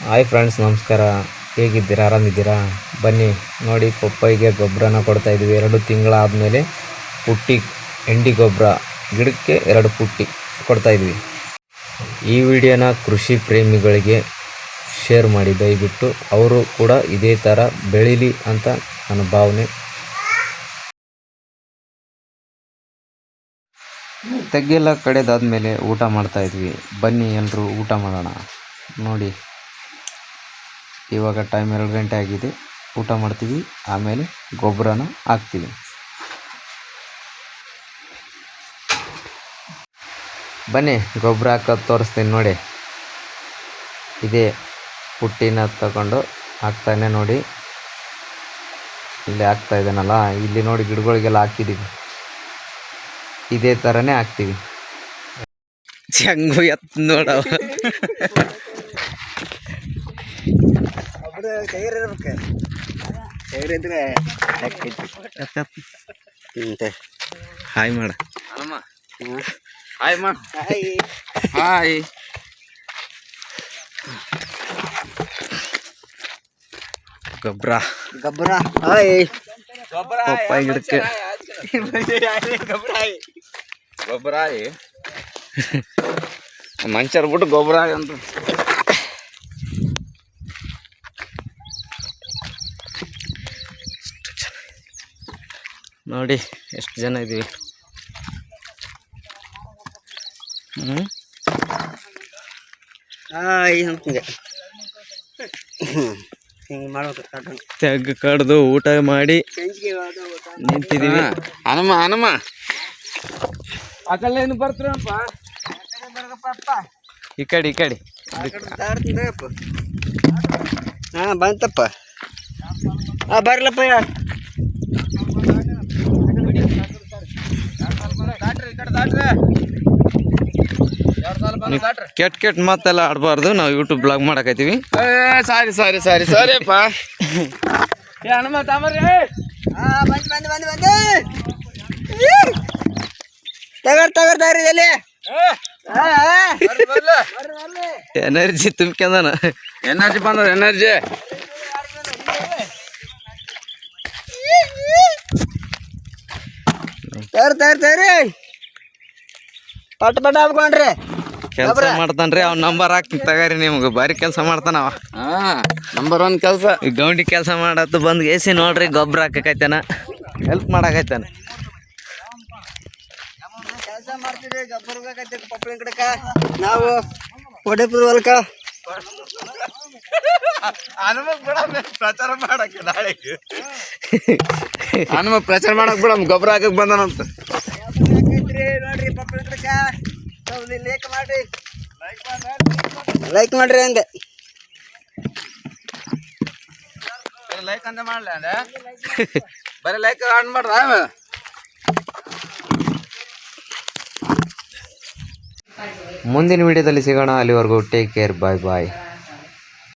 Hi friends, ನಮಸ್ಕಾರ. ಹೇಗಿದ್ದೀರಾ? ಆರಾಮಿದ್ದೀರಾ? ಬನ್ನಿ ನೋಡಿ, ಪಪ್ಪಾಯಿಗೆ ಗೊಬ್ಬರನ ಕೊಡ್ತಾಯಿದ್ವಿ. 2 ತಿಂಗಳಾದಮೇಲೆ ಪುಟ್ಟಿ ಎಂಡಿ ಗೊಬ್ಬರ ಗಿಡಕ್ಕೆ 2 ಪುಟ್ಟಿ ಕೊಡ್ತಾಯಿದ್ವಿ. ಈ ವಿಡಿಯೋನ ಕೃಷಿ ಪ್ರೇಮಿಗಳಿಗೆ ಶೇರ್ ಮಾಡಿ, ದಯವಿಟ್ಟು ಅವರು ಕೂಡ ಇದೇ ಥರ ಬೆಳೀಲಿ ಅಂತ ನನ್ನ ಭಾವನೆ. ತೆಗ್ಗೆಲ್ಲ ಕಡೆದಾದ್ಮೇಲೆ ಊಟ ಮಾಡ್ತಾಯಿದ್ವಿ. ಬನ್ನಿ ಎಲ್ಲರೂ ಊಟ ಮಾಡೋಣ. ನೋಡಿ, ಇವಾಗ ಟೈಮ್ 2 ಗಂಟೆ ಆಗಿದೆ. ಊಟ ಮಾಡ್ತೀವಿ, ಆಮೇಲೆ ಗೊಬ್ಬರನ ಹಾಕ್ತೀವಿ. ಬನ್ನಿ ಗೊಬ್ಬರ ಹಾಕೋದು ತೋರಿಸ್ತೀನಿ ನೋಡಿ. ಇದೇ ಪುಟ್ಟಿನ ತಗೊಂಡು ಹಾಕ್ತಾನೆ ನೋಡಿ. ಇಲ್ಲಿ ಹಾಕ್ತಾ ಇದ್ದಾನಲ್ಲ, ಇಲ್ಲಿ ನೋಡಿ ಗಿಡಗಳಿಗೆಲ್ಲ ಹಾಕಿದ್ದೀವಿ. ಇದೇ ಥರನೇ ಹಾಕ್ತೀವಿ. ಚಂಗು ಎತ್ತು ನೋಡವ. ಹಾಯ್ ಮಾಡ. ಹಾಯ್ ಮಾಡ. ಹಾಯ್. ಗೊಬ್ಬರ ಹಾಯ್. ಪಪ್ಪಾಯಿ ಗಿಡಕ್ಕೆ ಗೊಬ್ಬರ ಮಂಚರ್ ಬಿಟ್ಟು ಗೊಬ್ಬರ ಅಂತ. ನೋಡಿ ಎಷ್ಟು ಜನ ಇದ್ದೀವಿ. ತೆಗ್ಗು ಕಡ್ದು ಊಟ ಮಾಡಿ ನಿಂತಿದ್ದೀವಿ. ಹನುಮ ಆ ಕಡೆ ಏನು ಬರ್ತೀರಪ್ಪ? ಈ ಕಡೆ ಬಂತಪ್ಪ. ಬರ್ಲಪ್ಪ. ಕೆಟ್ಟ ಮಾತೆಲ್ಲ ಆಡಬಾರ್ದು. ನಾವು ಯೂಟ್ಯೂಬ್ ಬ್ಲಾಗ್ ಮಾಡಕತ್ತೀವಿ. ಸಾರಿಪ್ಪ. ಎನರ್ಜಿ ತುಂಬ್ಕೊಂಡನ. ಎನರ್ಜಿ ಬಂದ. ಎನರ್ಜಿ ತೇರಿ ಪಟ್ ಹಾಕೊಂಡ್ರಿ. ಕೆಲಸ ಮಾಡ್ತಾನ್ರಿ. ಅವ್ನ ನಂಬರ್ ಹಾಕ್ತೀನಿ ತಗಾರಿ. ನಿಮ್ಗೆ ಭಾರಿ ಕೆಲಸ ಮಾಡ್ತಾನವ. ನಂಬರ್ 1 ಕೆಲಸ. ಈ ಗೌಂಡಿ ಕೆಲಸ ಮಾಡತ್ತು ಬಂದು ಎಸಿ ನೋಡ್ರಿ. ಗೊಬ್ಬರ ಹಾಕೈತಾನ, ಹೆಲ್ಪ್ ಮಾಡಕೈತಾನ. ಕೆಲಸ ಮಾಡ್ತೀವಿ. ಗೊಬ್ಬರ ಪಪ್ಪಳಿನ ಕಡೆಕ ನಾವು ಕೊಡೆಪುರ ಹೊಲ್ಕ ಪ್ರಚಾರ ಮಾಡಕ್ಕೆ ನಾಳೆ ಪ್ರಚಾರ ಮಾಡಕ್ ಬಿಡ. ಗೊಬ್ಬರ ಹಾಕಕ್ ಬಂದನಂತ ನೋಡ್ರಿ. ಪಪ್ಪಳಿನ ಕಡೆಕ ಲೈಕ್ ಮಾಡ್ರಿ ಅಂದೆ. ಲೈಕ್ ಅಂತ ಮಾಡ್ಲ ಅಂದೆ. ಬರೀ ಲೈಕ್ ಆನ್ ಮಾಡ್ರ. ಮುಂದಿನ ವಿಡಿಯೋದಲ್ಲಿ ಸಿಗೋಣ. ಅಲ್ಲಿವರೆಗೂ ಟೇಕ್ ಕೇರ್. ಬಾಯ್.